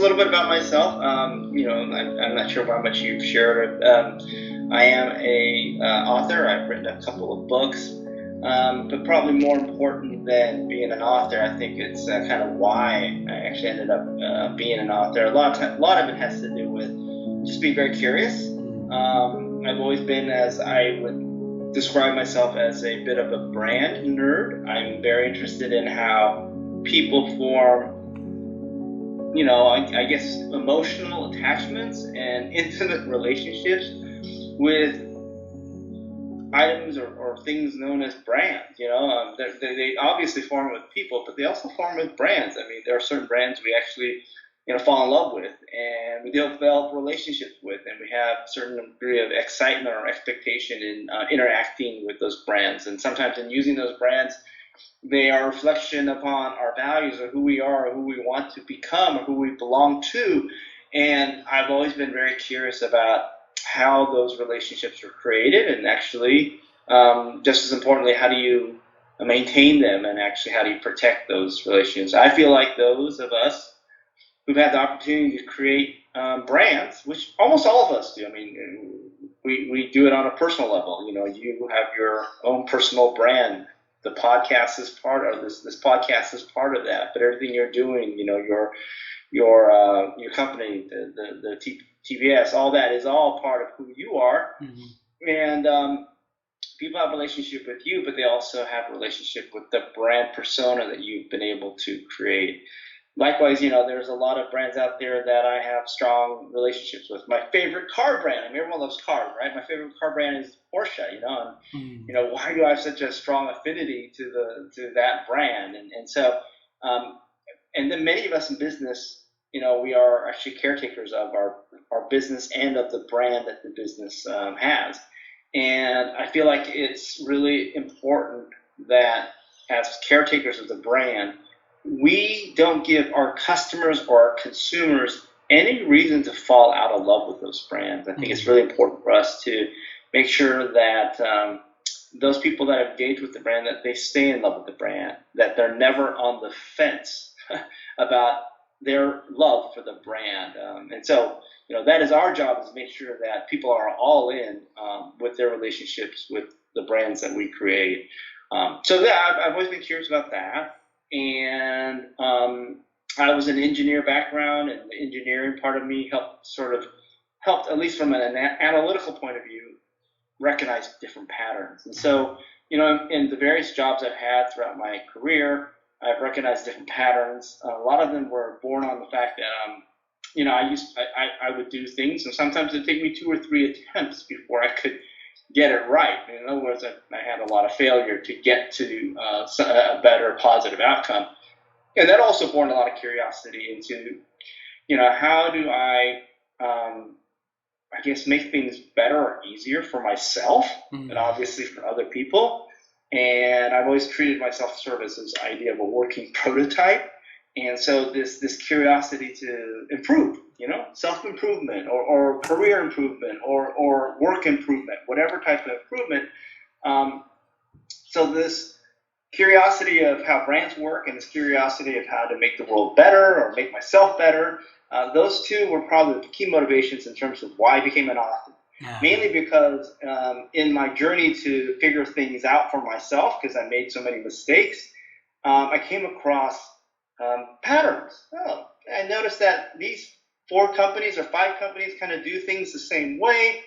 little bit about myself. I'm not sure how much you've shared. I am a author. I've written a couple of books, but probably more important than being an author, I think it's kind of why I actually ended up being an author. A lot of it has to do with just being very curious. I've always been, as I would describe myself, as a bit of a brand nerd. I'm very interested in how people form, I guess, emotional attachments and intimate relationships with items or things known as brands. They obviously form with people, but they also form with brands. I mean, there are certain brands we actually, fall in love with, and we develop relationships with, and we have a certain degree of excitement or expectation in interacting with those brands. And sometimes in using those brands, they are a reflection upon our values or who we are or who we want to become or who we belong to. And I've always been very curious about how those relationships are created, and actually, just as importantly, how do you maintain them, and actually how do you protect those relationships. I feel like those of us who've had the opportunity to create brands, which almost all of us do. I mean, we do it on a personal level. You have your own personal brand. The podcast is part of this podcast is part of that. But everything you're doing, your company, the TBS, all that is all part of who you are. Mm-hmm. And people have a relationship with you, but they also have a relationship with the brand persona that you've been able to create. Likewise, there's a lot of brands out there that I have strong relationships with. My favorite car brand, I mean, everyone loves cars, right? My favorite car brand is Porsche, and why do I have such a strong affinity to that brand? And so, and then many of us in business, we are actually caretakers of our business and of the brand that the business has. And I feel like it's really important that as caretakers of the brand, we don't give our customers or our consumers any reason to fall out of love with those brands. I think it's really important for us to make sure that those people that engage with the brand, that they stay in love with the brand, that they're never on the fence about their love for the brand. And so, that is our job, is to make sure that people are all in with their relationships with the brands that we create. So that I've always been curious about that. And I was an engineer background, and the engineering part of me helped, at least from an analytical point of view, recognize different patterns. And so, in the various jobs I've had throughout my career, I've recognized different patterns. A lot of them were born on the fact that, I would do things, and sometimes it'd take me 2 or 3 attempts before I could get it right. In other words, I had a lot of failure to get to a better positive outcome. And that also born a lot of curiosity into, how do I guess, make things better or easier for myself, and obviously for other people. And I've always treated myself sort of as this idea of a working prototype. And so this curiosity to improve, self-improvement or career improvement or work improvement, whatever type of improvement. So this curiosity of how brands work and this curiosity of how to make the world better or make myself better, those two were probably the key motivations in terms of why I became an author. Yeah. Mainly because in my journey to figure things out for myself, because I made so many mistakes, I came across patterns. I noticed that these 4 companies or 5 companies kind of do things the same way.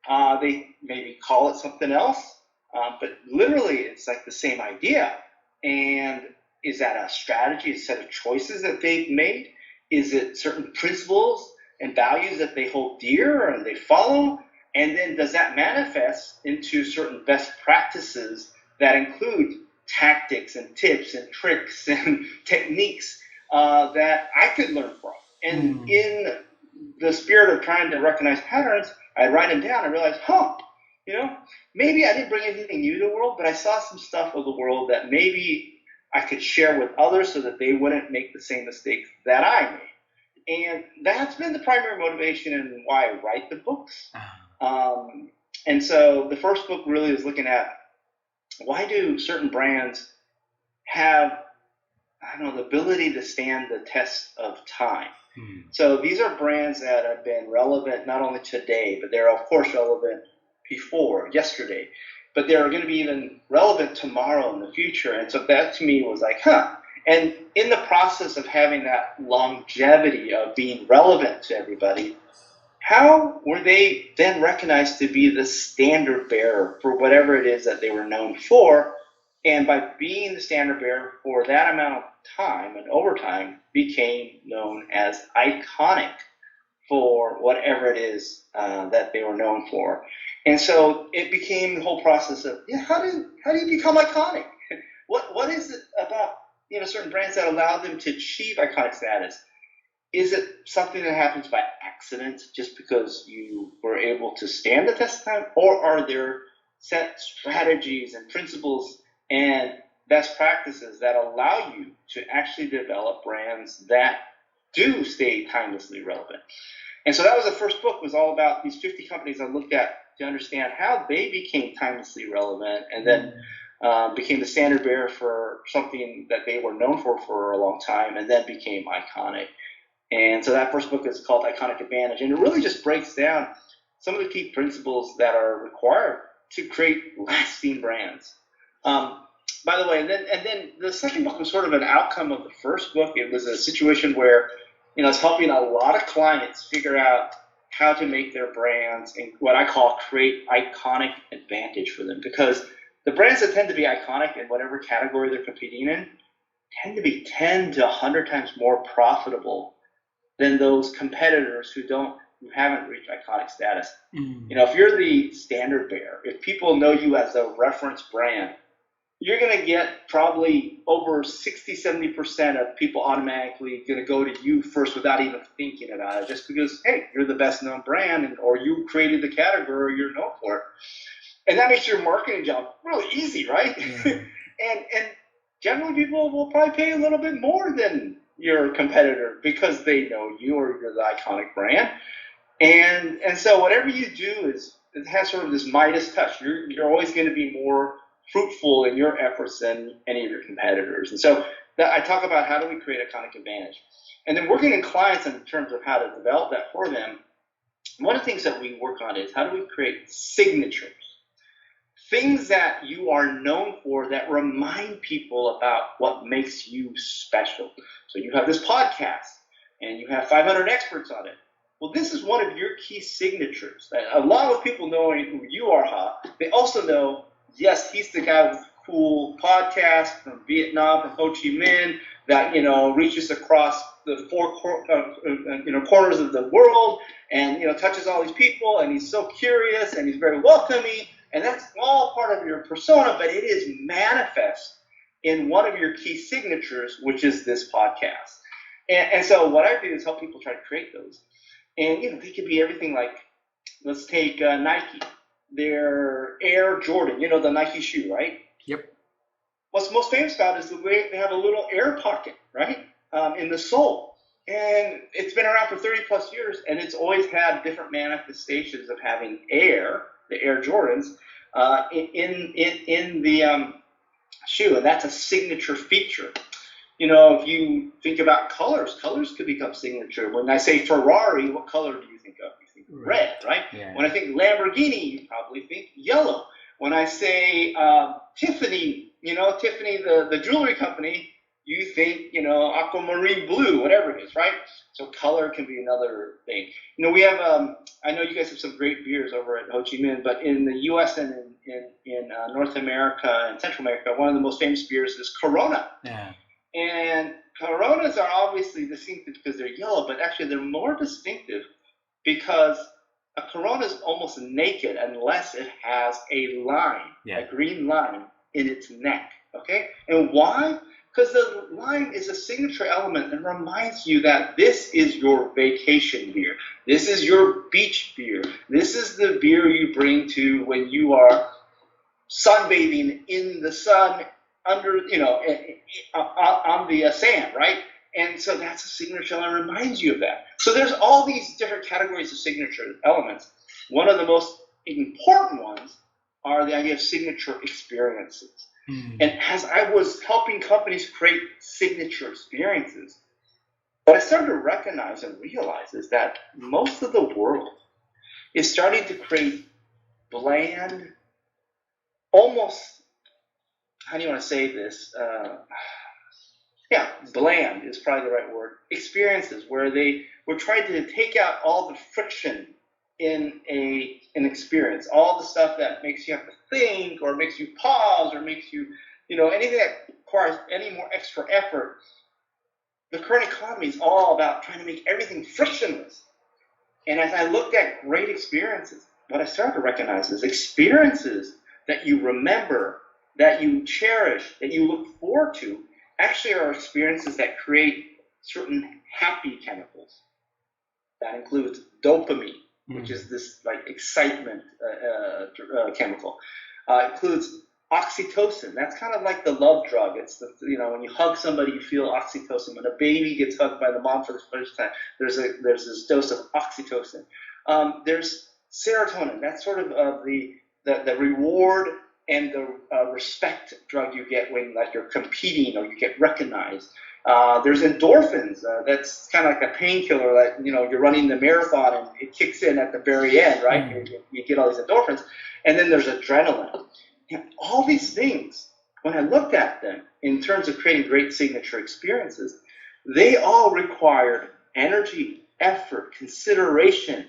They maybe call it something else, but literally it's like the same idea. And is that a strategy, a set of choices that they've made? Is it certain principles and values that they hold dear and they follow? And then does that manifest into certain best practices that include tactics and tips and tricks and techniques that I could learn from? And in the spirit of trying to recognize patterns, I write them down and realize, maybe I didn't bring anything new to the world, but I saw some stuff of the world that maybe I could share with others so that they wouldn't make the same mistakes that I made. And that's been the primary motivation and why I write the books. And so the first book really is looking at, why do certain brands have, the ability to stand the test of time? So these are brands that have been relevant not only today, but they're of course relevant yesterday, but they're going to be even relevant tomorrow in the future. And so that to me was like, And in the process of having that longevity of being relevant to everybody, how were they then recognized to be the standard bearer for whatever it is that they were known for? And by being the standard bearer for that amount of time and over time, became known as iconic for whatever it is that they were known for. And so it became the whole process of, how do you become iconic? What is it about certain brands that allow them to achieve iconic status? Is it something that happens by accident just because you were able to stand the test of time? Or are there set strategies and principles and best practices that allow you to actually develop brands that do stay timelessly relevant? And so that was the first book, was all about these 50 companies I looked at to understand how they became timelessly relevant and then became the standard bearer for something that they were known for a long time and then became iconic. And so that first book is called Iconic Advantage, and it really just breaks down some of the key principles that are required to create lasting brands. By the way, and then the second book was sort of an outcome of the first book. It was a situation where it's helping a lot of clients figure out how to make their brands and what I call create iconic advantage for them, because the brands that tend to be iconic in whatever category they're competing in tend to be 10 to 100 times more profitable than those competitors who haven't reached iconic status. If you're the standard bearer, if people know you as a reference brand, you're going to get probably over 60-70% of people automatically going to go to you first without even thinking about it, just because, hey, you're the best known brand, or you created the category, you're known for it. And that makes your marketing job really easy, right? Yeah. and generally people will probably pay a little bit more than your competitor because they know you, or you're the iconic brand. And so whatever you do it has sort of this Midas touch. You're always going to be more fruitful in your efforts than any of your competitors. And so I talk about how do we create iconic advantage. And then working with clients in terms of how to develop that for them, one of the things that we work on is how do we create signatures? Things that you are known for that remind people about what makes you special. So you have this podcast and you have 500 experts on it. Well, this is one of your key signatures. Along with people knowing who you are, they also know, yes, he's the guy with the cool podcast from Vietnam, from Ho Chi Minh, that reaches across the four corners of the world, and touches all these people, and he's so curious, and he's very welcoming. And that's all part of your persona, but it is manifest in one of your key signatures, which is this podcast. And so what I do is help people try to create those. And they could be everything like, let's take Nike, their Air Jordan, the Nike shoe, right? Yep. What's most famous about is the way they have a little air pocket, right, in the sole. And it's been around for 30 plus years, and it's always had different manifestations of having air, the Air Jordans, in the shoe, and that's a signature feature. If you think about colors could become signature. When I say Ferrari, what color do you think of? You think red, right? Yeah. When I think Lamborghini, you probably think yellow. When I say Tiffany, Tiffany, the jewelry company, you think, aquamarine blue, whatever it is, right? So color can be another thing. We have, I know you guys have some great beers over at Ho Chi Minh, but in the U.S. and in North America and Central America, one of the most famous beers is Corona. Yeah. And Coronas are obviously distinctive because they're yellow, but actually they're more distinctive because a Corona is almost naked unless it has a line, a green line in its neck, okay? And why? Because the line is a signature element and reminds you that this is your vacation beer. This is your beach beer. This is the beer you bring to when you are sunbathing in the sun under, on the sand, right? And so that's a signature that reminds you of that. So there's all these different categories of signature elements. One of the most important ones are the idea of signature experiences. And as I was helping companies create signature experiences, what I started to recognize and realize is that most of the world is starting to create bland, almost, how do you want to say this? Bland is probably the right word. Experiences where we're trying to take out all the friction in an experience, all the stuff that makes you have to think, or makes you pause, or makes you, anything that requires any more extra effort. The current economy is all about trying to make everything frictionless. And as I looked at great experiences, what I started to recognize is experiences that you remember, that you cherish, that you look forward to, actually are experiences that create certain happy chemicals. That includes dopamine, which is this like excitement chemical. Includes oxytocin. That's kind of like the love drug. It's when you hug somebody, you feel oxytocin. When a baby gets hugged by the mom for the first time, there's this dose of oxytocin. There's serotonin. That's sort of the reward and the respect drug you get when like you're competing or you get recognized. There's endorphins. That's kind of like a painkiller. Like you're running the marathon and it kicks in at the very end, right? You get all these endorphins, and then there's adrenaline. And all these things, when I looked at them in terms of creating great signature experiences, they all required energy, effort, consideration, a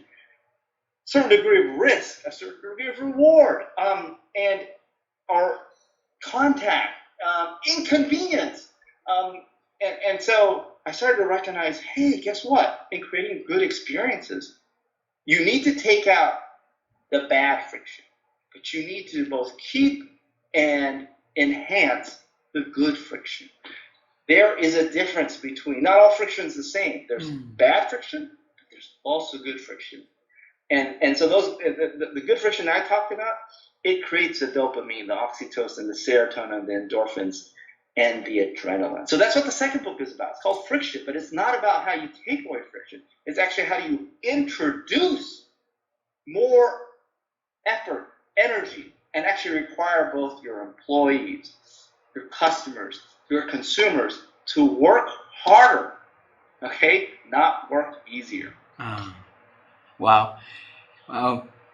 certain degree of risk, a certain degree of reward, and our contact, inconvenience. And so I started to recognize, hey, guess what? In creating good experiences, you need to take out the bad friction, but you need to both keep and enhance the good friction. There is a difference between, not all friction is the same. There's bad friction, but there's also good friction. And so those the good friction I talked about, it creates the dopamine, the oxytocin, the serotonin, the endorphins, and the adrenaline. So that's what the second book is about. It's called Friction, but it's not about how you take away friction. It's actually how do you introduce more effort, energy, and actually require both your employees, your customers, your consumers to work harder, okay, not work easier. Wow.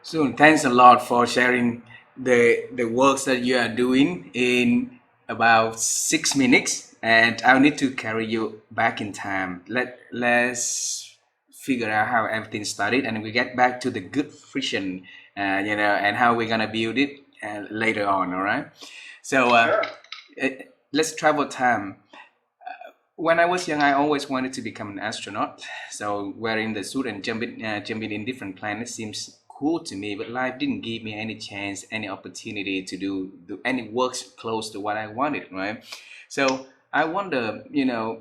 So thanks a lot for sharing the works that you are doing in about 6 minutes, and I'll need to carry you back in time. Let's figure out how everything started, and we get back to the good friction, and how we're gonna build it later on. All right. So Sure. let's travel time. When I was young, I always wanted to become an astronaut. So wearing the suit and jumping in different planets seems cool to me. But life didn't give me any chance, any opportunity to do any works close to what I wanted, right? So I wonder,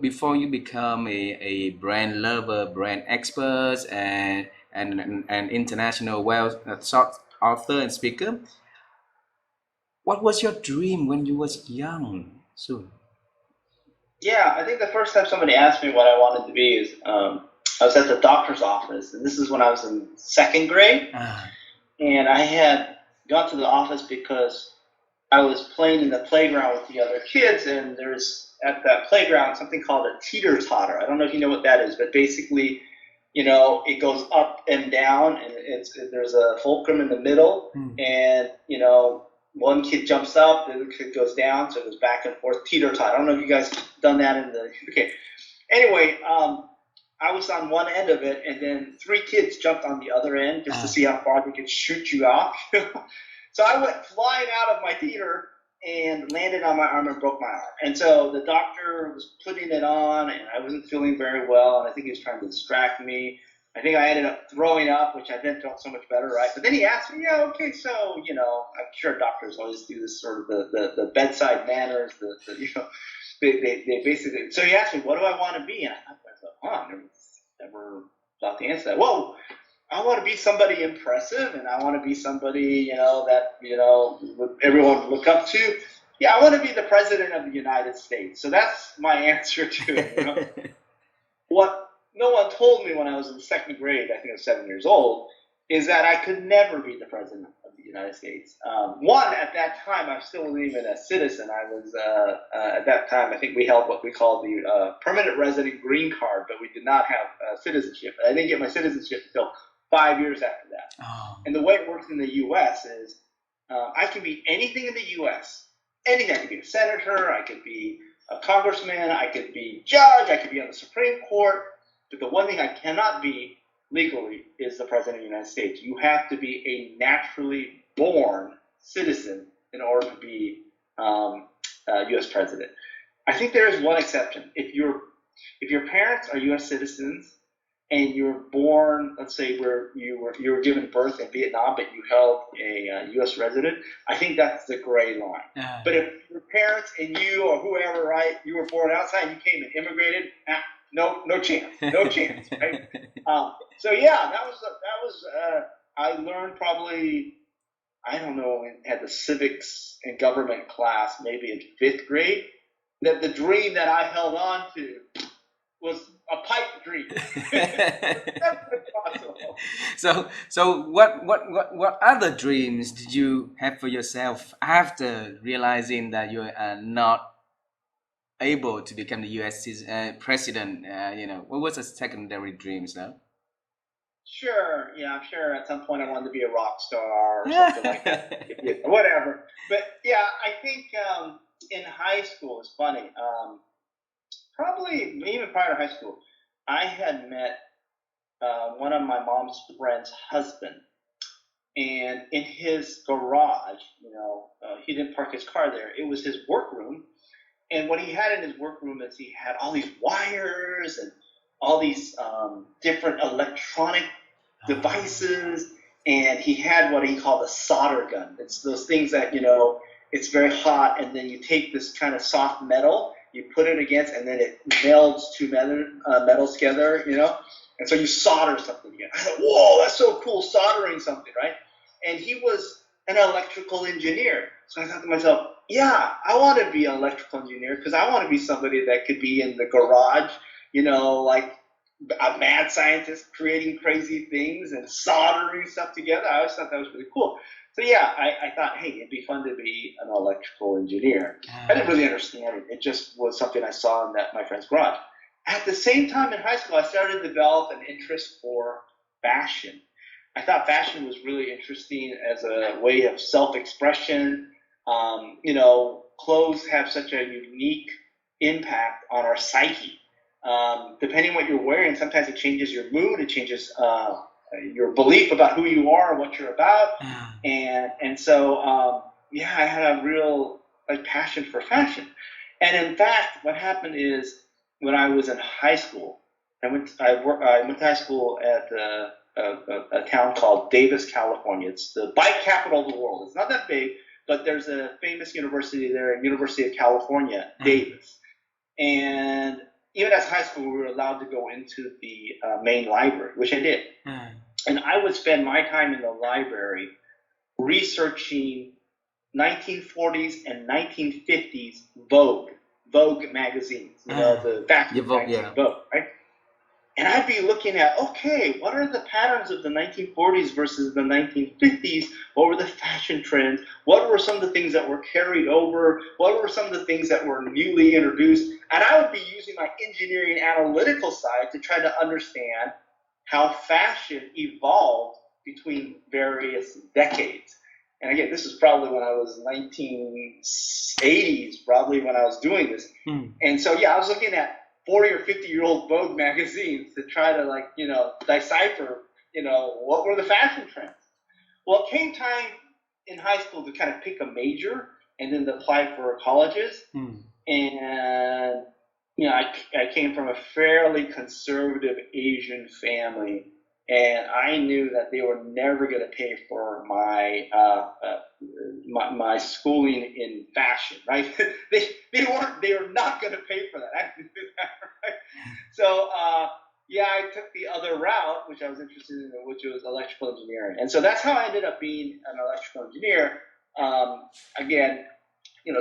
before you become a brand lover, brand expert, and an international well sought author and speaker, what was your dream when you was young? So. Yeah, I think the first time somebody asked me what I wanted to be is I was at the doctor's office, and this is when I was in second grade, and I had gone to the office because I was playing in the playground with the other kids, and there's at that playground something called a teeter-totter. I don't know if you know what that is, but basically, it goes up and down, and there's a fulcrum in the middle, and one kid jumps up, the other kid goes down, so it goes back and forth, teeter-totter. I don't know if you guys done that okay. Anyway, I was on one end of it, and then 3 kids jumped on the other end just to see how far they could shoot you off. So I went flying out of my theater and landed on my arm and broke my arm. And so the doctor was putting it on, and I wasn't feeling very well, and I think he was trying to distract me. I think I ended up throwing up, which I then felt so much better, right? But then he asked me, okay, so, I'm sure doctors always do this sort of the bedside manners, they basically, so he asked me, what do I want to be? And I thought, I never thought the answer to that. Well, I want to be somebody impressive, and I want to be somebody, that, everyone would look up to. Yeah, I want to be the president of the United States. So that's my answer to it. What no one told me when I was in second grade, I think I was 7 years old, is that I could never be the president of the United States. One, at that time, I still wasn't even a citizen. I was, at that time, I think we held what we call the permanent resident green card, but we did not have citizenship. I didn't get my citizenship until 5 years after that. Oh. And the way it works in the U.S. is I can be anything in the U.S. Anything. I could be a senator, I could be a congressman, I could be judge, I could be on the Supreme Court. But the one thing I cannot be legally is the president of the United States. You have to be a naturally born citizen in order to be U.S. president. I think there is one exception. If your parents are U.S. citizens and you were born, let's say you were given birth in Vietnam, but you held a U.S. resident, I think that's the gray line. But if your parents and you or whoever, right, you were born outside and you came and immigrated, no chance, right? So yeah, that was I learned probably, I don't know, at the civics and government class, maybe in 5th grade, that the dream that I held on to was a pipe dream. That's impossible. So what other dreams did you have for yourself after realizing that you are not able to become the U.S. president? What was the secondary dreams now? Sure, yeah, I'm sure at some point I wanted to be a rock star or something like that, whatever. But yeah, I think in high school, it's funny, probably even prior to high school, I had met one of my mom's friend's husband, and in his garage, he didn't park his car there. It was his workroom, and what he had in his workroom is he had all these wires and all these different electronic devices, and he had what he called a solder gun. It's those things that, it's very hot, and then you take this kind of soft metal, you put it against, and then it melds two metals together, and so you solder something together. I thought, whoa, that's so cool, soldering something, right? And he was an electrical engineer. So I thought to myself, yeah, I want to be an electrical engineer because I want to be somebody that could be in the garage, like a mad scientist creating crazy things and soldering stuff together. I always thought that was really cool. So yeah, I thought, hey, it'd be fun to be an electrical engineer. I didn't really understand it. It just was something I saw in my friend's garage. At the same time in high school, I started to develop an interest for fashion. I thought fashion was really interesting as a way of self-expression. Clothes have such a unique impact on our psyche. Depending on what you're wearing, sometimes it changes your mood, it changes your belief about who you are and what you're about. And so, I had a real passion for fashion. And in fact, what happened is when I was in high school, I went to high school at a town called Davis, California. It's the bike capital of the world. It's not that big, but there's a famous university there, University of California, Davis. And even as high school, we were allowed to go into the main library, which I did. And I would spend my time in the library researching 1940s and 1950s Vogue magazines, the fashion magazine, Vogue, right? And I'd be looking at, okay, what are the patterns of the 1940s versus the 1950s? What were the fashion trends? What were some of the things that were carried over? What were some of the things that were newly introduced? And I would be using my engineering analytical side to try to understand how fashion evolved between various decades. And again, this is probably when I was 1980s, probably when I was doing this. And so, I was looking at 40 or 50-year-old Vogue magazines to try to decipher, what were the fashion trends. Well, it came time in high school to kind of pick a major and then to apply for colleges. And, I came from a fairly conservative Asian family, and I knew that they were never going to pay for my my schooling in fashion, right? they were not going to pay for that. I knew that, right? So I took the other route, which I was interested in, which was electrical engineering, and so that's how I ended up being an electrical engineer. Again,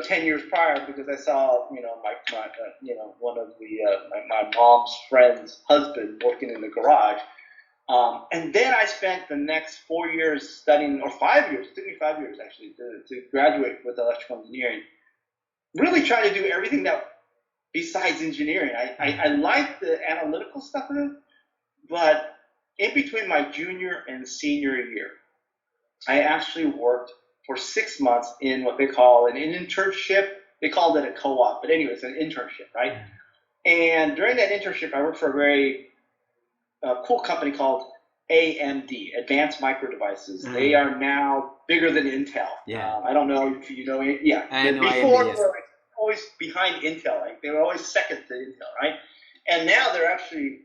10 years prior, because I saw, one of my mom's friend's husband working in the garage. And then I spent the next 4 years studying, or 5 years, it took me 5 years actually to graduate with electrical engineering, really trying to do everything that besides engineering. I like the analytical stuff of it, but in between my junior and senior year, I actually worked for 6 months in what they call an internship. They called it a co-op, but anyway, it's an internship, right? And during that internship, I worked for a very cool company called AMD, Advanced Micro Devices. They are now bigger than Intel. I don't know if you know it. Yeah. I know before AMD, yes. they were always behind Intel. Like, they were always second to Intel, right? And now they're actually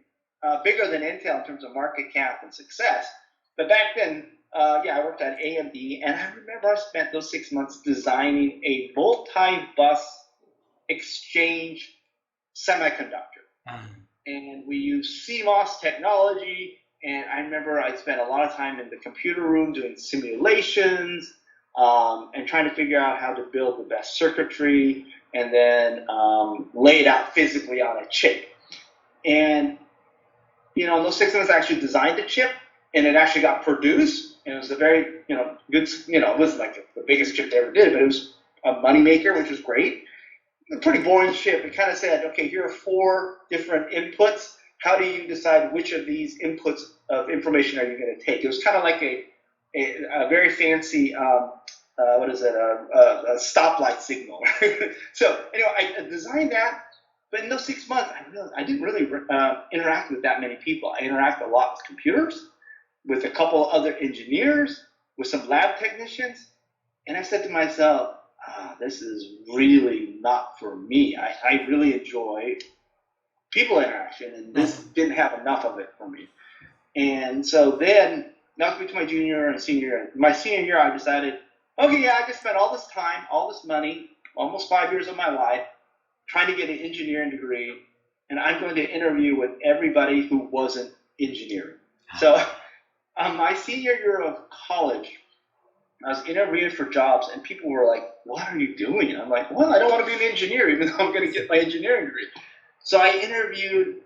bigger than Intel in terms of market cap and success. But back then, I worked at AMD, and I remember I spent those 6 months designing a multi-bus exchange semiconductor. And we used CMOS technology, and I remember I spent a lot of time in the computer room doing simulations and trying to figure out how to build the best circuitry and then lay it out physically on a chip. And, in those 6 months, I actually designed a chip, and it actually got produced. And it was a very, good, it wasn't like the biggest chip they ever did, but it was a moneymaker, which was great. A pretty boring chip. It kind of said, okay, here are 4 different inputs. How do you decide which of these inputs of information are you going to take? It was kind of like a very fancy, a stoplight signal. So anyway, I designed that, but in those 6 months, I realized I didn't really interact with that many people. I interact a lot with computers, with a couple other engineers, with some lab technicians, and I said to myself, this is really not for me. I really enjoy people interaction, and this didn't have enough of it for me. And so then, that was between my junior and senior year. My senior year, I decided, okay, I just spent all this time, all this money, almost 5 years of my life, trying to get an engineering degree, and I'm going to interview with everybody who wasn't engineering. So my senior year of college, I was interviewing for jobs, and people were like, what are you doing? And I'm like, well, I don't want to be an engineer, even though I'm going to get my engineering degree. So I interviewed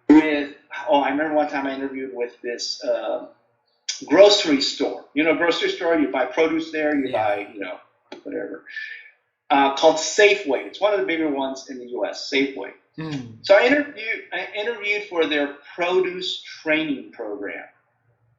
with, I remember one time I interviewed with this grocery store. Grocery store, you buy produce there, you buy, whatever. Called Safeway. It's one of the bigger ones in the U.S., Safeway. So I interviewed for their produce training program.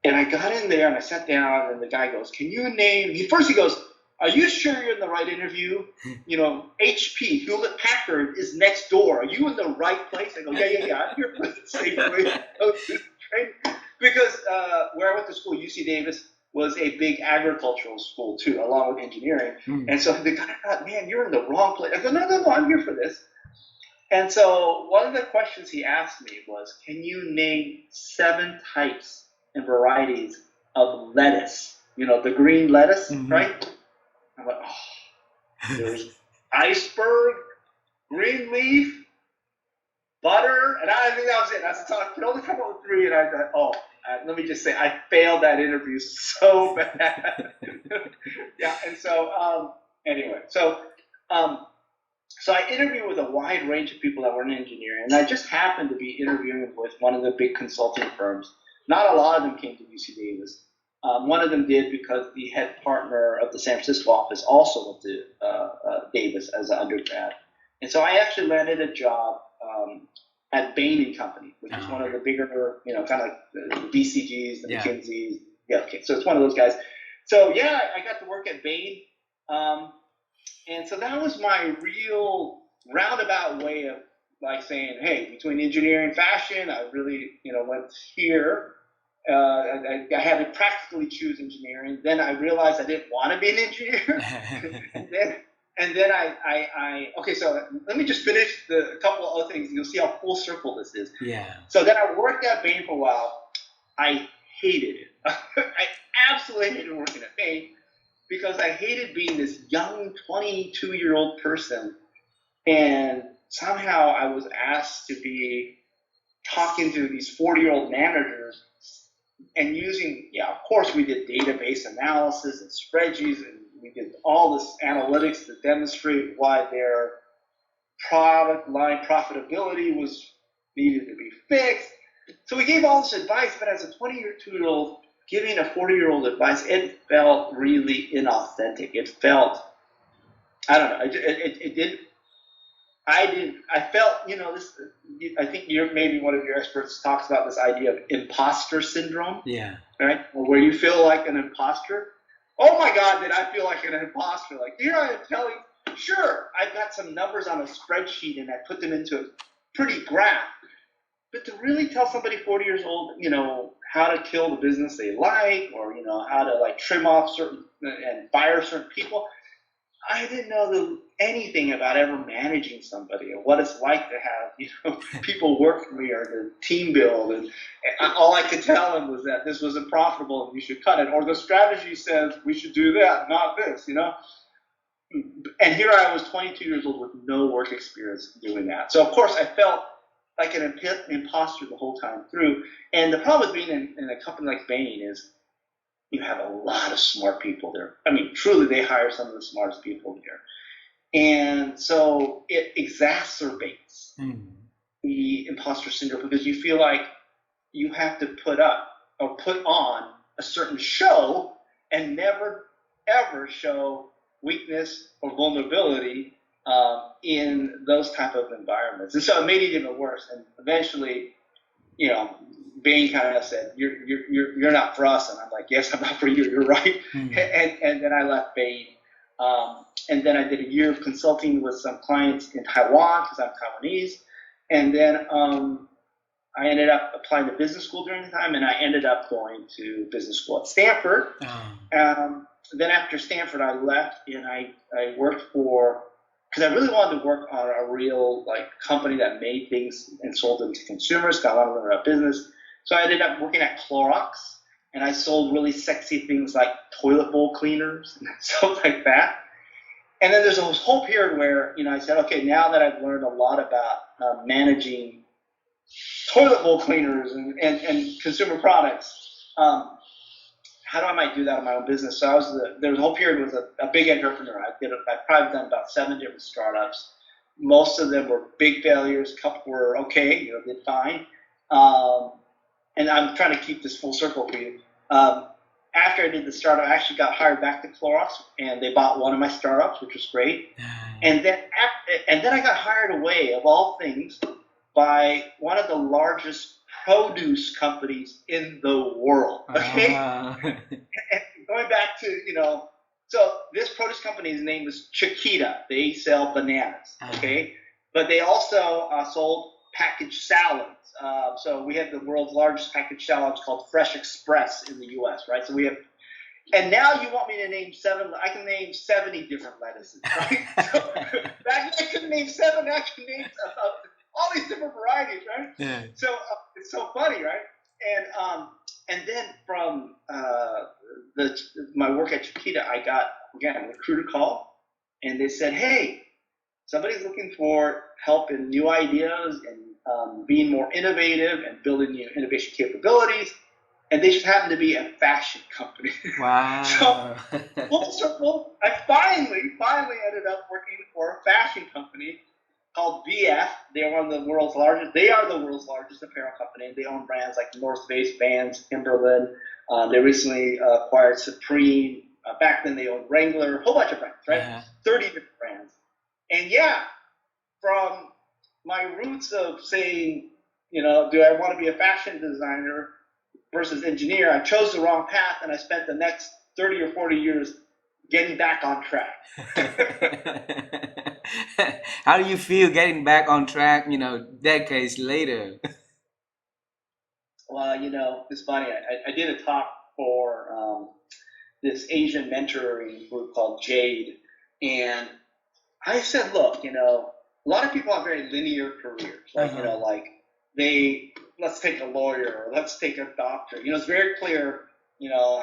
And I got in there and I sat down, and the guy goes, can you name, first he goes, are you sure you're in the right interview? HP, Hewlett Packard is next door. Are you in the right place? I go, yeah, I'm here for the Safeway training. Because where I went to school, UC Davis, was a big agricultural school too, along with engineering. And so the guy thought, man, you're in the wrong place. I go, no, I'm here for this. And so one of the questions he asked me was, can you name 7 types and varieties of lettuce? The green lettuce, right? I'm like, there's iceberg, green leaf, butter, and I think that was it. I could only come up with 3, and I thought, let me just say, I failed that interview so bad. Yeah, and so anyway, so I interviewed with a wide range of people that were in engineering, and I just happened to be interviewing with one of the big consulting firms. Not a lot of them came to UC Davis. One of them did because the head partner of the San Francisco office also went to Davis as an undergrad. And so I actually landed a job at Bain & Company, which is one of the bigger, kind of like the BCGs, the McKinseys. Yeah, okay. So it's one of those guys. So, I got to work at Bain. And so that was my real roundabout way of like saying, hey, between engineering and fashion, I really, went here. I had to practically choose engineering. Then I realized I didn't want to be an engineer. and then okay, so let me just finish a couple of other things. You'll see how full circle this is. Yeah. So then I worked at Bain for a while. I hated it. I absolutely hated working at Bain because I hated being this young 22-year-old person, and somehow I was asked to be talking to these 40-year-old managers and using, of course we did database analysis and spreadsheets, and we did all this analytics to demonstrate why their product line profitability needed to be fixed. So we gave all this advice, but as a 22-year-old giving a 40-year-old advice, it felt really inauthentic. It felt, I don't know, it did. I felt, this. I think maybe one of your experts talks about this idea of imposter syndrome. Yeah. Right? Where you feel like an imposter. Oh my God, did I feel like an imposter? Like, here I am telling, sure, I've got some numbers on a spreadsheet and I put them into a pretty graph. But to really tell somebody 40 years old, how to kill the business they like, or, how to like trim off certain and fire certain people, I didn't know anything about ever managing somebody or what it's like to have, people work for me or the team build. And all I could tell them was that this wasn't profitable and we should cut it. Or the strategy says we should do that, not this, And here I was 22 years old with no work experience doing that. So, of course, I felt like an imposter the whole time through. And the problem with being in a company like Bain is you have a lot of smart people there. I mean, truly, they hire some of the smartest people there. And so it exacerbates the imposter syndrome because you feel like you have to put up or put on a certain show and never, ever show weakness or vulnerability in those type of environments. And so it made it even worse. And eventually, Bain kind of said, "You're not for us," and I'm like, "Yes, I'm not for you. You're right." And then I left Bain, and then I did a year of consulting with some clients in Taiwan because I'm Taiwanese, and then I ended up applying to business school during the time, and I ended up going to business school at Stanford. Then after Stanford, I left and I worked for. Because I really wanted to work on a real company that made things and sold them to consumers. Got a lot of learn about business. So I ended up working at Clorox, and I sold really sexy things like toilet bowl cleaners and stuff like that. And then there's a whole period where I said, okay, now that I've learned a lot about managing toilet bowl cleaners and consumer products, how do I might do that in my own business? So there was a whole period with a big entrepreneur. I've probably done about 7 different startups. Most of them were big failures. A couple were okay, did fine. And I'm trying to keep this full circle for you. After I did the startup, I actually got hired back to Clorox, and they bought one of my startups, which was great. And then I got hired away, of all things, by one of the largest produce companies in the world. Okay, going back to so this produce company's name is Chiquita. They sell bananas. Okay, but they also sold packaged salads. So we have the world's largest packaged salads called Fresh Express in the U.S. Right. So we have. And now you want me to name 7? I can name 70 different lettuces. Right. So back then I couldn't name 7. I can name all these different varieties, right? Yeah. So it's so funny, right? And then from my work at Chiquita, I got a recruiter call, and they said, "Hey, somebody's looking for help in new ideas and being more innovative and building new innovation capabilities, and they just happen to be a fashion company." Wow. So full circle, I finally ended up working for a fashion company called VF. They are the world's largest apparel company. They own brands like North Face, Vans, Timberland. They recently acquired Supreme. Back then they owned Wrangler, a whole bunch of brands, right? 30 different brands. And from my roots of saying, do I want to be a fashion designer versus engineer, I chose the wrong path, and I spent the next 30 or 40 years getting back on track. How do you feel getting back on track, decades later? Well, it's funny. I did a talk for this Asian mentoring group called Jade, and I said, look, a lot of people have very linear careers. Like, let's take a lawyer, or let's take a doctor. It's very clear,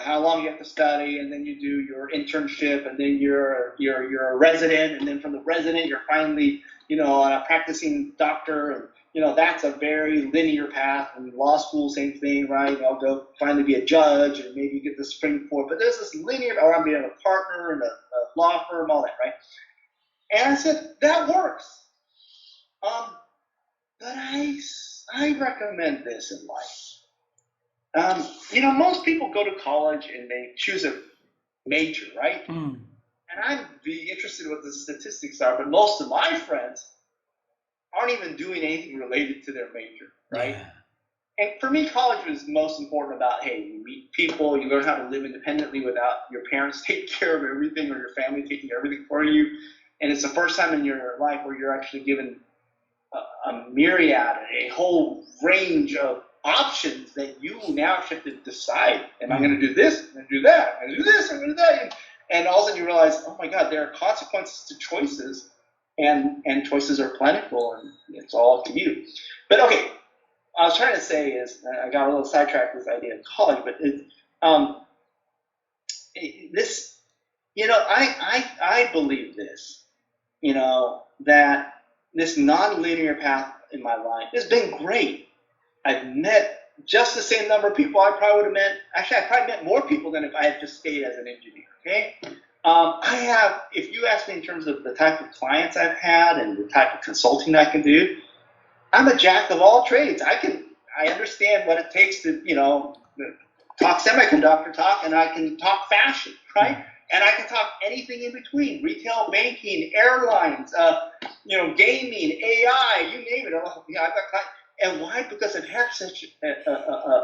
how long you have to study, and then you do your internship, and then you're a resident, and then from the resident you're finally, a practicing doctor, and that's a very linear path. And law school, same thing, right? I'll go finally be a judge, and maybe get the Supreme Court. But there's this linear, or I'm being a partner in a law firm, all that, right? And I said that works. But I recommend this in life. Most people go to college and they choose a major, right? And I'd be interested in what the statistics are, but most of my friends aren't even doing anything related to their major, right? Yeah. And for me, college was most important about, hey, you meet people, you learn how to live independently without your parents taking care of everything or your family taking everything for you. And it's the first time in your life where you're actually given a myriad, a whole range of options that you now have to decide. Am I going to do this? I'm going to do that. I'm going to do this. I'm going to do that. And all of a sudden you realize, oh my God, there are consequences to choices, and choices are plentiful, and it's all up to you. But okay, I was trying to say is, I got a little sidetracked with this idea of college, but I believe this, that this non-linear path in my life has been great. I've met just the same number of people I probably would have met. Actually, I probably met more people than if I had just stayed as an engineer, okay? If you ask me in terms of the type of clients I've had and the type of consulting I can do, I'm a jack of all trades. I understand what it takes to, talk semiconductor talk, and I can talk fashion, right? And I can talk anything in between: retail, banking, airlines, gaming, AI, you name it. I've got clients. And why? Because I've had such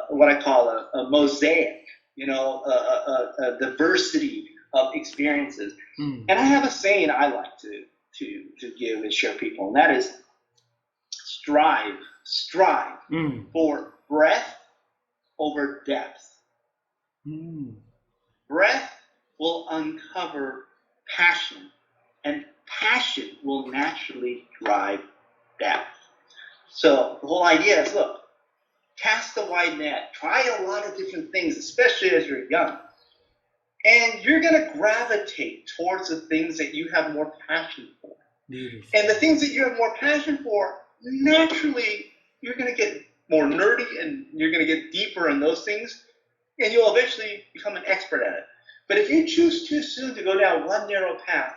what I call a mosaic, a diversity of experiences. And I have a saying I like to give and share people, and that is: strive for breadth over depth. Breadth will uncover passion, and passion will naturally drive depth. So the whole idea is, look, cast a wide net, try a lot of different things, especially as you're young, and you're going to gravitate towards the things that you have more passion for. Beautiful. And the things that you have more passion for, naturally, you're going to get more nerdy, and you're going to get deeper in those things, and you'll eventually become an expert at it. But if you choose too soon to go down one narrow path,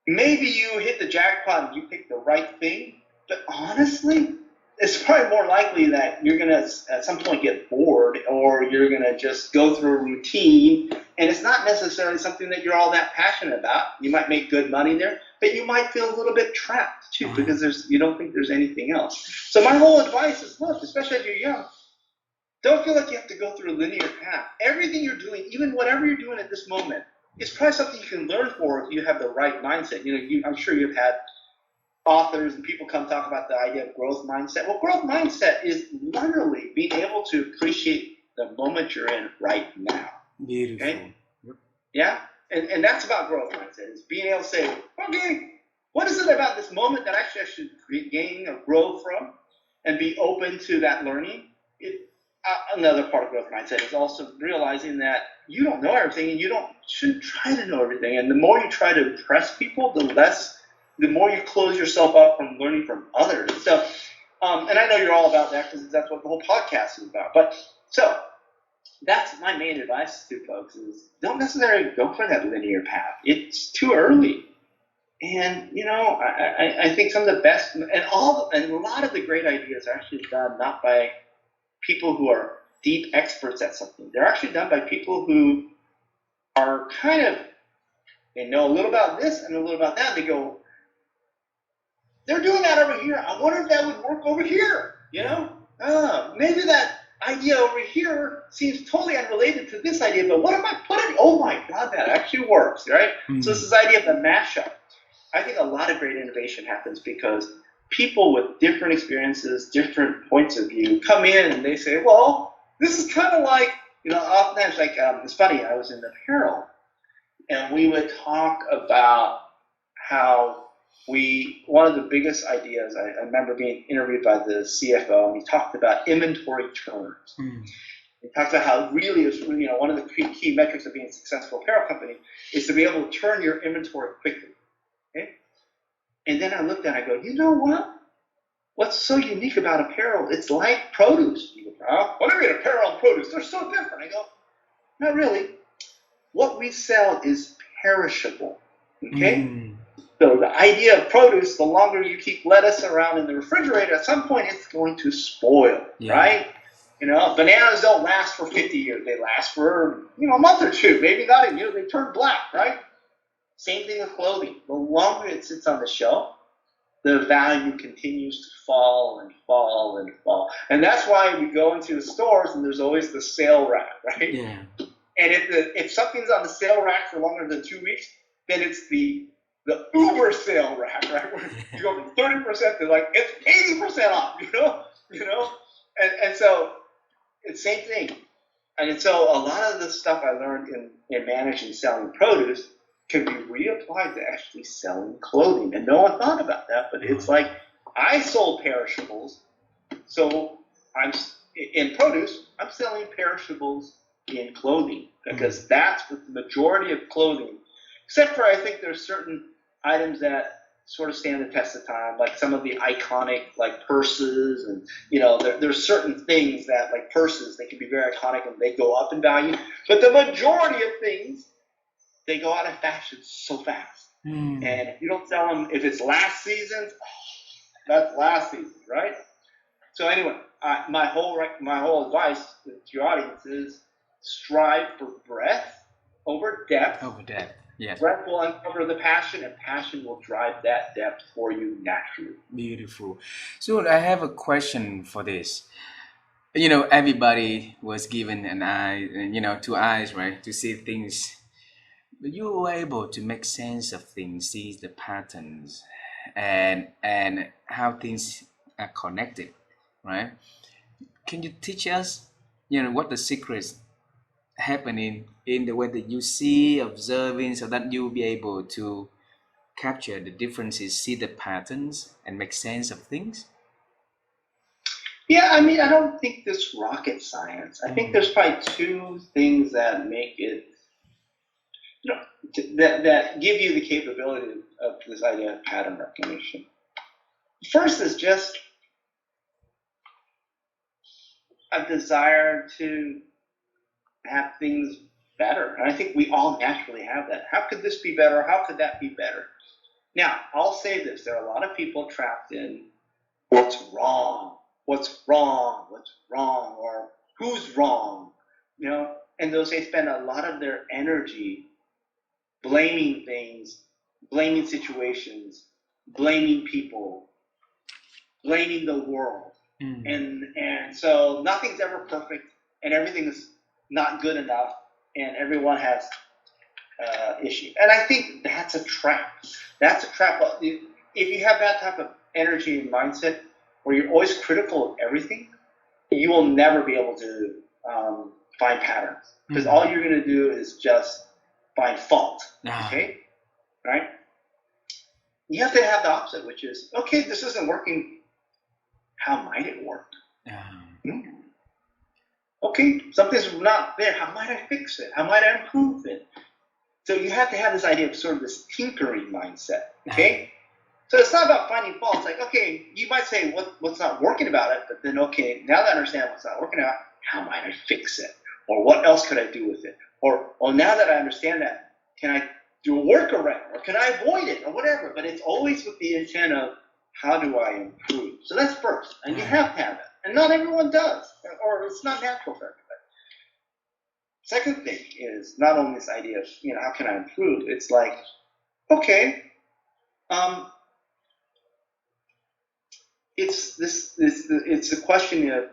maybe you hit the jackpot and you pick the right thing, but honestly, it's probably more likely that you're going to at some point get bored, or you're going to just go through a routine, and it's not necessarily something that you're all that passionate about. You might make good money there, but you might feel a little bit trapped too, because you don't think there's anything else. So my whole advice is, look, especially as you're young, don't feel like you have to go through a linear path. Everything you're doing, even whatever you're doing at this moment, is probably something you can learn for if you have the right mindset. I'm sure you've had authors and people come talk about the idea of growth mindset. Well, growth mindset is literally being able to appreciate the moment you're in right now. Beautiful. Okay? Yep. Yeah? And that's about growth mindset, is being able to say, okay, what is it about this moment that actually I should gain or grow from, and be open to that learning? Another part of growth mindset is also realizing that you don't know everything, and you shouldn't try to know everything. And the more you try to impress people, the more you close yourself up from learning from others. So, and I know you're all about that, because that's what the whole podcast is about. But so that's my main advice to folks: is don't necessarily go for that linear path. It's too early. And I think some of the best and a lot of the great ideas are actually done not by people who are deep experts at something. They're actually done by people who are they know a little about this and a little about that. They go, they're doing that over here. I wonder if that would work over here. Maybe that idea over here seems totally unrelated to this idea, but what if I put it? Oh my God, that actually works, right? So it's this idea of the mashup. I think a lot of great innovation happens because people with different experiences, different points of view come in and they say, well, this is kind of like, oftentimes, like, it's funny, I was in apparel, and we would talk about how one of the biggest ideas, I remember being interviewed by the CFO, and he talked about inventory turns. He talked about how really is, one of the key metrics of being a successful apparel company is to be able to turn your inventory quickly. Okay? And then I looked at it, I go, you know what? What's so unique about apparel? It's like produce. You go, what do you mean apparel and produce? They're so different. I go, not really. What we sell is perishable. Okay? So the idea of produce, the longer you keep lettuce around in the refrigerator, at some point it's going to spoil, right? Bananas don't last for 50 years. They last for, a month or two, maybe not a year. They turn black, right? Same thing with clothing. The longer it sits on the shelf, the value continues to fall and fall and fall. And that's why we go into the stores and there's always the sale rack, right? Yeah. And if something's on the sale rack for longer than 2 weeks, then it's the Uber sale rack, right? Where you go from 30% to like it's 80% off, and so it's the same thing. And so a lot of the stuff I learned in managing selling produce can be reapplied to actually selling clothing. And no one thought about that, but it's like I sold perishables, so I'm in produce, I'm selling perishables in clothing because that's what the majority of clothing, except for I think there's certain items that sort of stand the test of time, like some of the iconic like purses, and there's certain things that like purses, they can be very iconic and they go up in value, but the majority of things, they go out of fashion so fast. And if you don't sell them, if it's last season, that's last season, right? So anyway, my whole advice to your audience is strive for breadth over depth. Over depth, yes. Breadth will uncover the passion, and passion will drive that depth for you naturally. Beautiful. So I have a question for this. Everybody was given an eye, two eyes, right, to see things. But you were able to make sense of things, see the patterns, and how things are connected, right? Can you teach us, what the secrets happening in the way that you see, observing, so that you'll be able to capture the differences, see the patterns, and make sense of things? Yeah, I mean, I don't think this rocket science. I think there's probably two things that make it, that give you the capability of this idea of pattern recognition. First is just a desire to have things better. And I think we all naturally have that. How could this be better? How could that be better? Now, I'll say this. There are a lot of people trapped in what's wrong, or who's wrong, and those they spend a lot of their energy blaming things, blaming situations, blaming people, blaming the world. And so nothing's ever perfect, and everything is not good enough, and everyone has issue. And I think that's a trap. That's a trap. If you have that type of energy and mindset where you're always critical of everything, you will never be able to find patterns, because all you're going to do is just find fault. Okay? Right? You have to have the opposite, which is, okay, this isn't working. How might it work? Okay, something's not there. How might I fix it? How might I improve it? So you have to have this idea of sort of this tinkering mindset. Okay? So it's not about finding faults. Like, okay, you might say what's not working about it, but then, okay, now that I understand what's not working out, how might I fix it? Or what else could I do with it? Or now that I understand that, can I do a workaround? Or can I avoid it? Or whatever. But it's always with the intent of, how do I improve? So that's first. And you have to have that. And not everyone does. Or it's not natural for everybody. Second thing is not only this idea of, how can I improve? It's like, okay, it's a question of,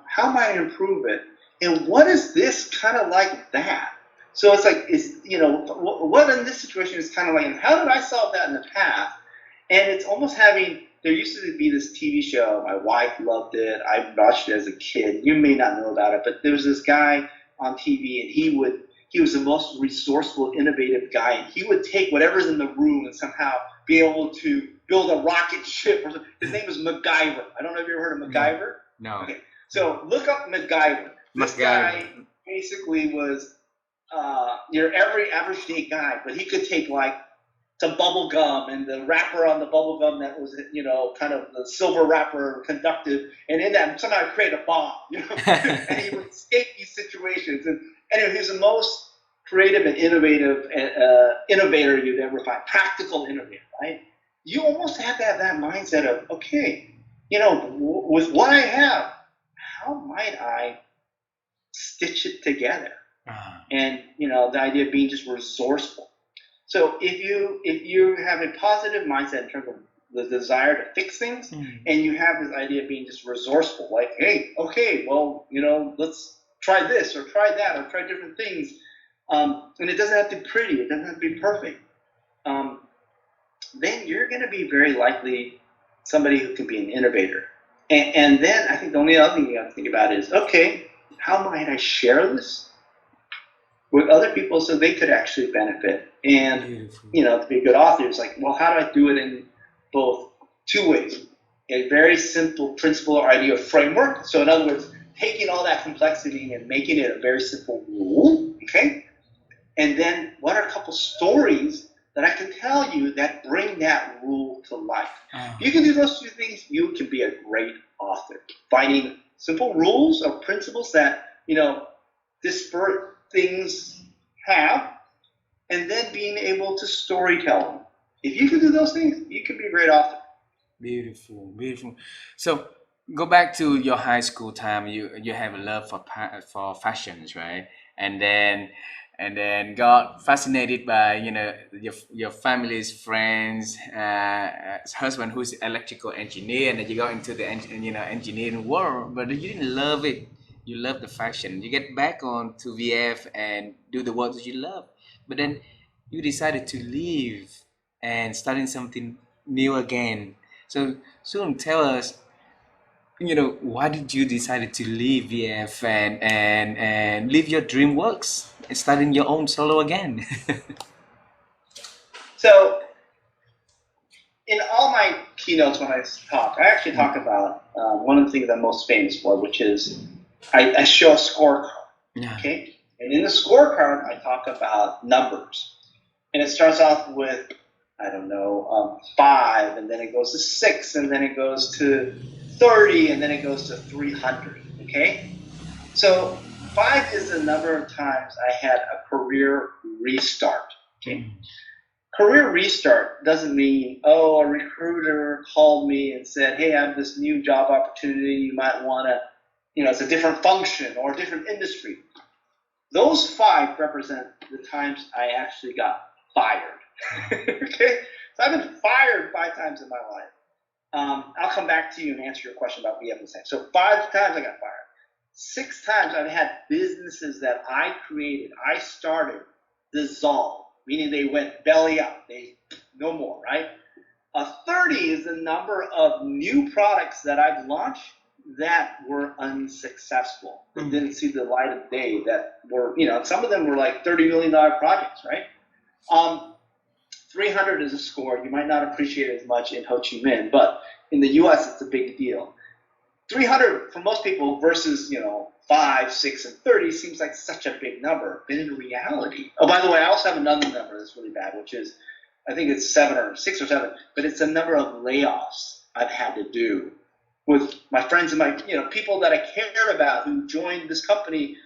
how might I improve it? And what is this kind of like that? So it's like, what in this situation is kind of like, how did I solve that in the past? And it's almost there used to be this TV show, my wife loved it, I watched it as a kid, you may not know about it, but there was this guy on TV, and he was the most resourceful, innovative guy, and he would take whatever's in the room and somehow be able to build a rocket ship or something. His name was MacGyver. I don't know if you ever heard of MacGyver. No. Okay. So look up MacGyver. This guy basically was your every average day guy, but he could take like some bubble gum, and the wrapper on the bubble gum that was, kind of the silver wrapper conductive, and in that somehow create a bomb, and he would escape these situations. And anyway, he was the most creative and innovative innovator you'd ever find, practical innovator, right? You almost have to have that mindset of, okay, with what I have, how might I stitch it together? And the idea of being just resourceful. So if you have a positive mindset in terms of the desire to fix things, and you have this idea of being just resourceful, like, hey, okay, well, let's try this or try that or try different things, and it doesn't have to be pretty, it doesn't have to be perfect, then you're going to be very likely somebody who can be an innovator. And then I think the only other thing you have to think about is, okay, how might I share this with other people so they could actually benefit? And to be a good author, it's like, well, how do I do it in both two ways? A very simple principle or idea of framework. So in other words, taking all that complexity and making it a very simple rule, okay? And then what are a couple stories that I can tell you that bring that rule to life? If you can do those two things, you can be a great author. Finding simple rules or principles that, disparate things have, and then being able to storytell them. If you can do those things, you can be a great author. Beautiful, beautiful. So go back to your high school time. You have a love for fashions, right? And then got fascinated by your family's friends, husband who's electrical engineer, and then you got into the engineering world, but you didn't love it. You love the fashion. You get back on to VF and do the work that you love, but then you decided to leave and starting something new again. So soon tell us, why did you decide to leave VF and leave your dream works and starting your own solo again? So in all my keynotes when I talk, I actually talk about one of the things I'm most famous for, which is I show a scorecard, okay? And in the scorecard, I talk about numbers. And it starts off with, 5, and then it goes to 6, and then it goes to 30, and then it goes to 300, okay? So 5 is the number of times I had a career restart, okay? Career restart doesn't mean, a recruiter called me and said, hey, I have this new job opportunity, you might want to, it's a different function or a different industry. Those 5 represent the times I actually got fired. Okay? So I've been fired 5 times in my life. I'll come back to you and answer your question about VF in a second. So 5 times I got fired. 6 times I've had businesses that I created, I started, dissolve, meaning they went belly up. They no more, right? 30 is the number of new products that I've launched that were unsuccessful, that didn't see the light of day, that were, some of them were like $30 million projects, right? 300 is a score you might not appreciate as much in Ho Chi Minh, but in the US it's a big deal. 300 for most people versus 5, 6, and 30 seems like such a big number, but in reality, by the way, I also have another number that's really bad, which is, I think it's 7 or 6 or 7, but it's the number of layoffs I've had to do with my friends and my people that I cared about who joined this company,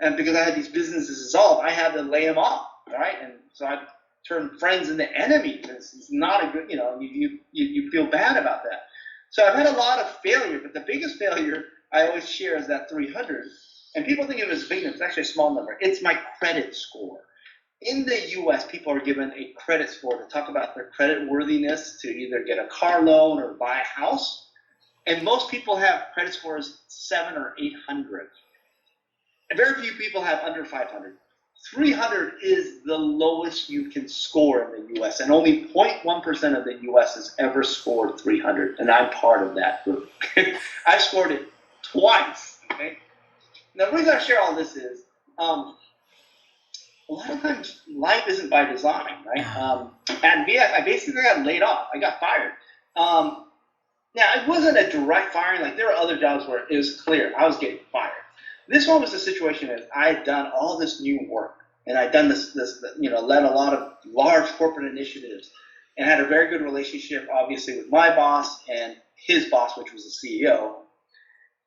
and because I had these businesses dissolve, I had to lay them off, right? And so I turned friends into enemies. It's not a good, you feel bad about that. So I've had a lot of failure, but the biggest failure I always share is that 300. And people think of it as a big number. It's actually a small number. It's my credit score. In the US, people are given a credit score to talk about their credit worthiness to either get a car loan or buy a house. And most people have credit scores 700 or 800. And very few people have under 500. 300 is the lowest you can score in the US, and only 0.1% of the US has ever scored 300, and I'm part of that group. I've scored it twice. Okay? Now, the reason I share all this is a lot of times life isn't by design, right? At VF, I basically got laid off. I got fired. Now, it wasn't a direct firing. Like, there were other jobs where it was clear I was getting fired. This one was a situation that I had done all this new work, and I'd done this, led a lot of large corporate initiatives, and had a very good relationship, obviously, with my boss and his boss, which was the CEO.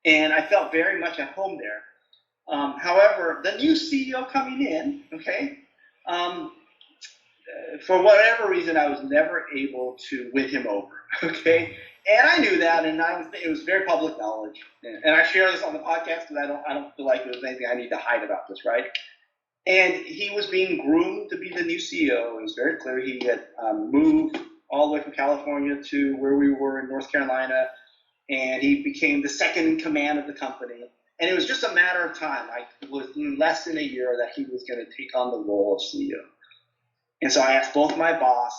And I felt very much at home there. However, the new CEO coming in, okay, Um, for whatever reason, I was never able to win him over. Okay, and I knew that, and it was very public knowledge. And I share this on the podcast because I don't feel like there's anything I need to hide about this, right? And he was being groomed to be the new CEO. It was very clear he had moved all the way from California to where we were in North Carolina, and he became the second in command of the company. And it was just a matter of time, like within less than a year, that he was going to take on the role of CEO. And so I asked both my boss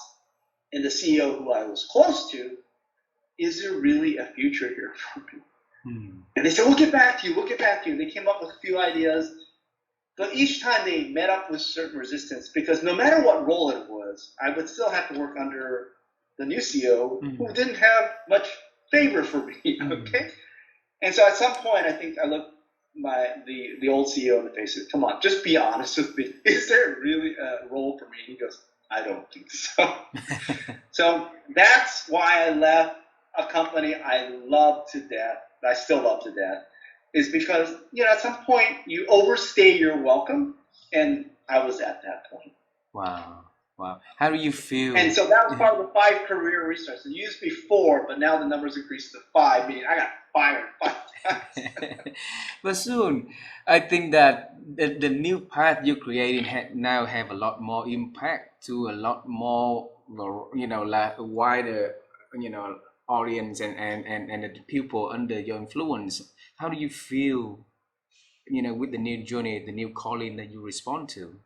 and the CEO who I was close to, is there really a future here for me? And they said, we'll get back to you, we'll get back to you. They came up with a few ideas, but each time they met up with certain resistance, because no matter what role it was, I would still have to work under the new CEO who didn't have much favor for me, okay? And so at some point, I think I looked the old CEO in the face and said, come on, just be honest with me. Is there really a role for me? And he goes, I don't think so. So that's why I left a company I love to death, I still love to death, is because, at some point you overstay your welcome, and I was at that point. Wow. How do you feel? And so that was part of the 5 career restarts. It used to be 4, but now the numbers increased to 5, meaning I got fired 5 times. But soon, I think that the new path you're creating now have a lot more impact to a lot more, like a wider, audience and the people under your influence. How do you feel, with the new journey, the new calling that you respond to?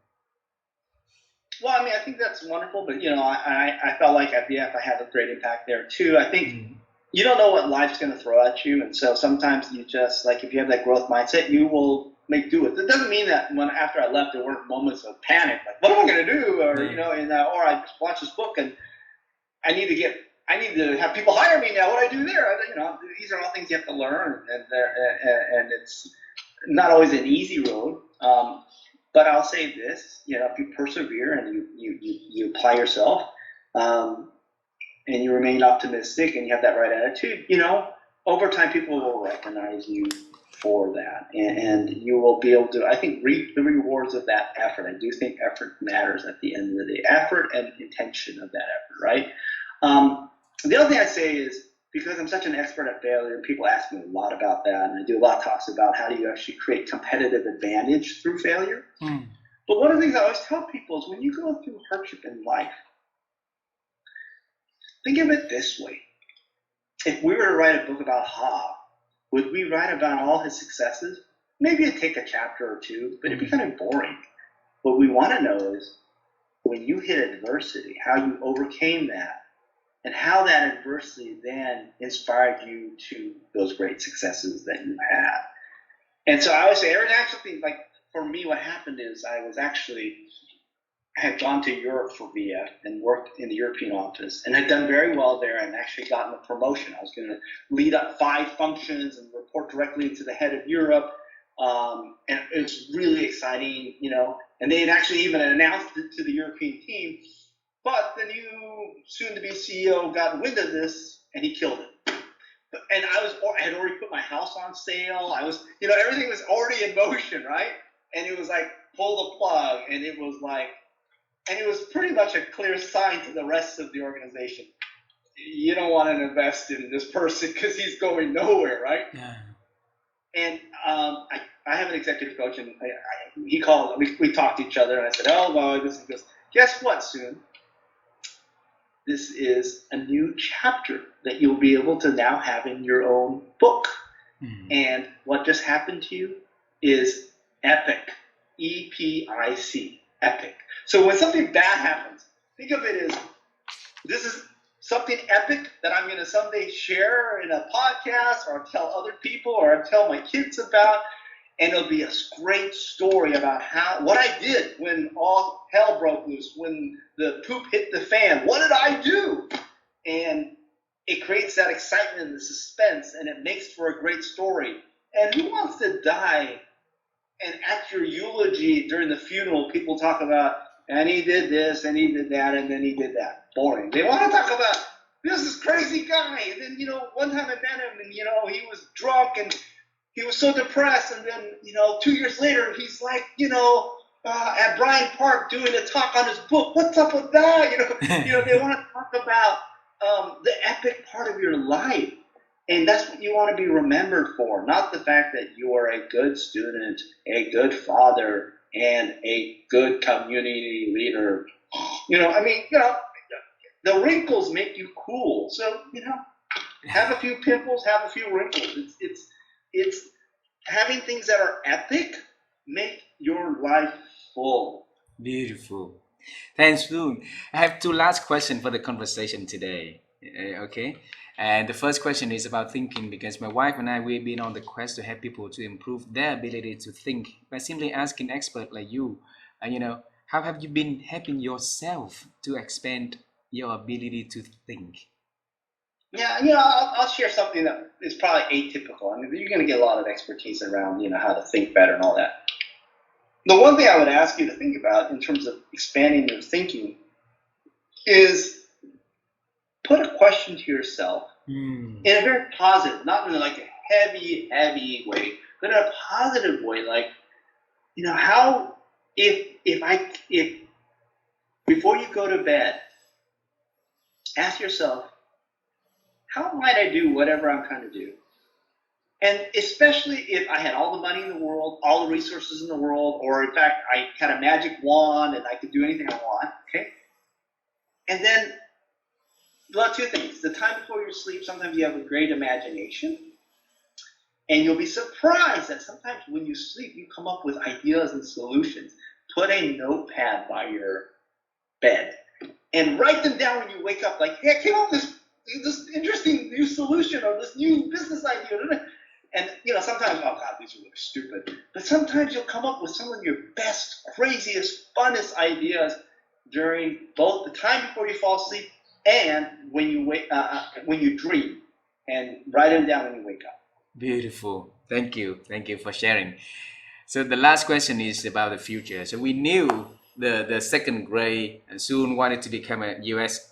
Well, I mean, I think that's wonderful, but I felt like at the end I had a great impact there too. I think you don't know what life's going to throw at you, and so sometimes you just, like, if you have that growth mindset, you will make do with it. It doesn't mean that after I left there weren't moments of panic, like what am I going to do, or or I just watched this book and I need to have people hire me now. What do I do there? These are all things you have to learn, and it's not always an easy road. But I'll say this, if you persevere and you apply yourself, and you remain optimistic and you have that right attitude, over time people will recognize you for that, and you will be able to, I think, reap the rewards of that effort. I do think effort matters at the end of the day, effort and intention of that effort, right? The other thing I say is, because I'm such an expert at failure, people ask me a lot about that, and I do a lot of talks about how do you actually create competitive advantage through failure. But one of the things I always tell people is when you go through hardship in life, think of it this way. If we were to write a book about Ha, would we write about all his successes? Maybe it'd take a chapter or 2, but it'd be kind of boring. What we want to know is when you hit adversity, how you overcame that, and how that adversity then inspired you to those great successes that you had. And so I would say every time something, like for me, what happened is I had gone to Europe for VF and worked in the European office and had done very well there and actually gotten a promotion. I was going to lead up 5 functions and report directly to the head of Europe. And it was really exciting, and they had actually even announced it to the European team. But the new soon-to-be CEO got wind of this, and he killed it. And I had already put my house on sale. I was, everything was already in motion, right? And it was like, pull the plug. And it was pretty much a clear sign to the rest of the organization. You don't want to invest in this person because he's going nowhere, right? Yeah. And I have an executive coach, and he called. We talked to each other, and I said, "Oh, well, this." He goes, "Guess what, Soon? This is a new chapter that you'll be able to now have in your own book. And what just happened to you is epic. EPIC, epic. So when something bad happens, think of it as this is something epic that I'm going to someday share in a podcast, or tell other people, or tell my kids about. And it'll be a great story about what I did when all hell broke loose, when the poop hit the fan. What did I do?" And it creates that excitement and the suspense, and it makes for a great story. And who wants to die and at your eulogy during the funeral, people talk about, and he did this, and he did that, and then he did that? Boring. They want to talk about, this is crazy guy. And then, one time I met him, and, he was drunk, and he was so depressed, and then, 2 years later, he's like, at Bryant Park doing a talk on his book. What's up with that? They want to talk about the epic part of your life. And that's what you want to be remembered for, not the fact that you are a good student, a good father, and a good community leader. The wrinkles make you cool. So, have a few pimples, have a few wrinkles. It's having things that are epic make your life full. Beautiful. Thanks, Boone. I have two last questions for the conversation today. Okay. And the first question is about thinking, because my wife and I, we've been on the quest to help people to improve their ability to think by simply asking experts like you, how have you been helping yourself to expand your ability to think? Yeah, I'll share something that is probably atypical. I mean, you're going to get a lot of expertise around, how to think better and all that. The one thing I would ask you to think about in terms of expanding your thinking is put a question to yourself in a very positive, not in like a heavy way, but in a positive way. Like, how if before you go to bed, ask yourself, how might I do whatever I'm trying to do? And especially if I had all the money in the world, all the resources in the world, or in fact, I had a magic wand and I could do anything I want, okay? And then, well, two things. The time before you sleep, sometimes you have a great imagination. And you'll be surprised that sometimes when you sleep, you come up with ideas and solutions. Put a notepad by your bed and write them down when you wake up. Like, hey, I came up with this interesting new solution or this new business idea. And, sometimes, oh, God, these are really stupid. But sometimes you'll come up with some of your best, craziest, funnest ideas during both the time before you fall asleep and when you dream. And write them down when you wake up. Beautiful. Thank you for sharing. So the last question is about the future. So we knew the second grade soon wanted to become a US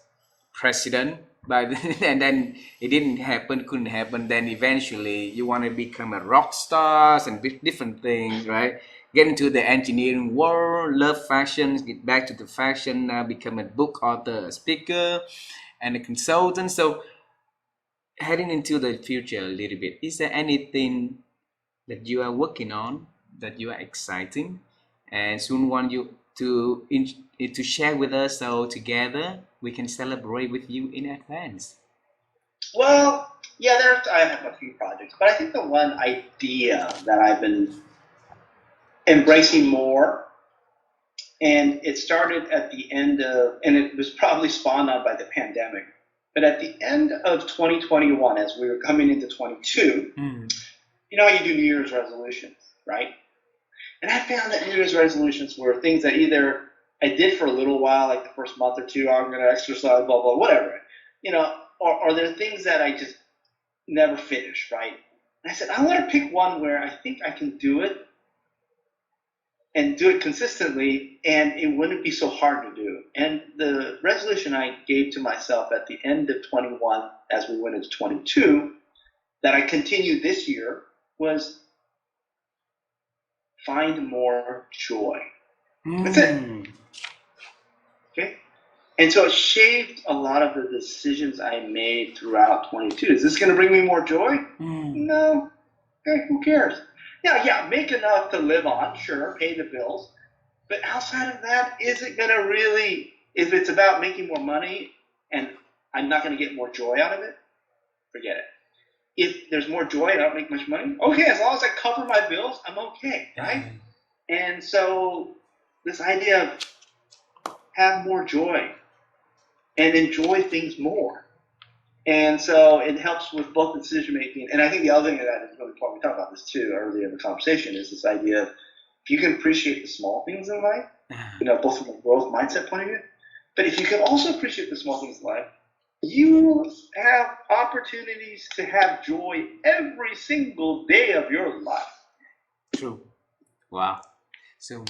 president, but and then it couldn't happen. Then eventually you want to become a rock stars and different things, right? Get into the engineering world, love fashion, get back to the fashion, now become a book author, a speaker, and a consultant. So heading into the future a little bit, is there anything that you are working on that you are exciting and soon want you to share with us, so together we can celebrate with you in advance? Well, yeah, I have a few projects, but I think the one idea that I've been embracing more, and it started at the end of, and it was probably spawned out by the pandemic, but at the end of 2021, as we were coming into 22, you know how you do New Year's resolutions, right? And I found that New Year's resolutions were things that either I did for a little while, like the first month or two, I'm going to exercise, blah, blah, whatever, or there are things that I just never finished, right? And I said, I want to pick one where I think I can do it and do it consistently, and it wouldn't be so hard to do. And the resolution I gave to myself at the end of 21, as we went into 22, that I continued this year, was find more joy. That's it. Okay? And so it shaped a lot of the decisions I made throughout 22. Is this going to bring me more joy? No. Okay, who cares? Yeah, make enough to live on, sure, pay the bills. But outside of that, is it going to really, if it's about making more money and I'm not going to get more joy out of it, forget it. If there's more joy and I don't make much money, okay, as long as I cover my bills, I'm okay, right? And so this idea of have more joy and enjoy things more. And so it helps with both decision making. And I think the other thing of that is really important. We talked about this too earlier in the conversation, is this idea of if you can appreciate the small things in life, both from a growth mindset point of view, but if you can also appreciate the small things in life, you have opportunities to have joy every single day of your life. True. Wow. So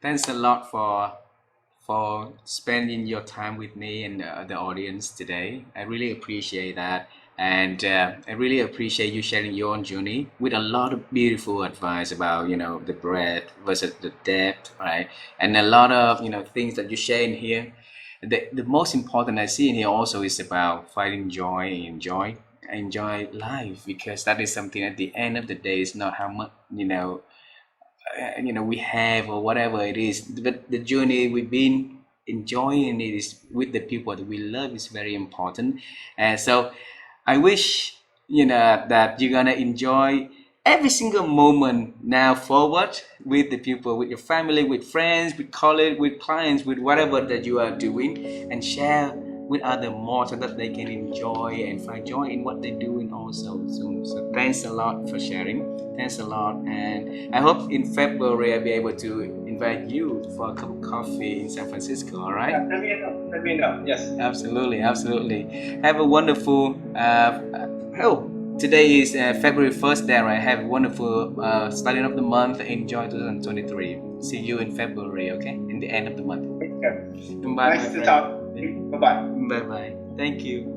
thanks a lot for spending your time with me and the audience today. I really appreciate that. And I really appreciate you sharing your own journey with a lot of beautiful advice about, the breadth versus the depth, right? And a lot of, things that you share in here. The most important I see in here also is about finding joy, enjoy life, because that is something at the end of the day is not how much, we have or whatever it is, but the journey we've been enjoying it is with the people that we love is very important. And so I wish that you're gonna enjoy every single moment now forward with the people, with your family, with friends, with colleagues, with clients, with whatever that you are doing, and share with other more so that they can enjoy and find joy in what they're doing also. So thanks a lot for sharing. Thanks a lot, and I hope in February I'll be able to invite you for a cup of coffee in San Francisco. All right? Yeah, let me know. Yes. Absolutely. Have a wonderful. Today is February 1st. There, right? Have a wonderful starting of the month. Enjoy 2023. See you in February. Okay, in the end of the month. Take care. Bye. Nice to talk. Bye bye. Bye. Thank you.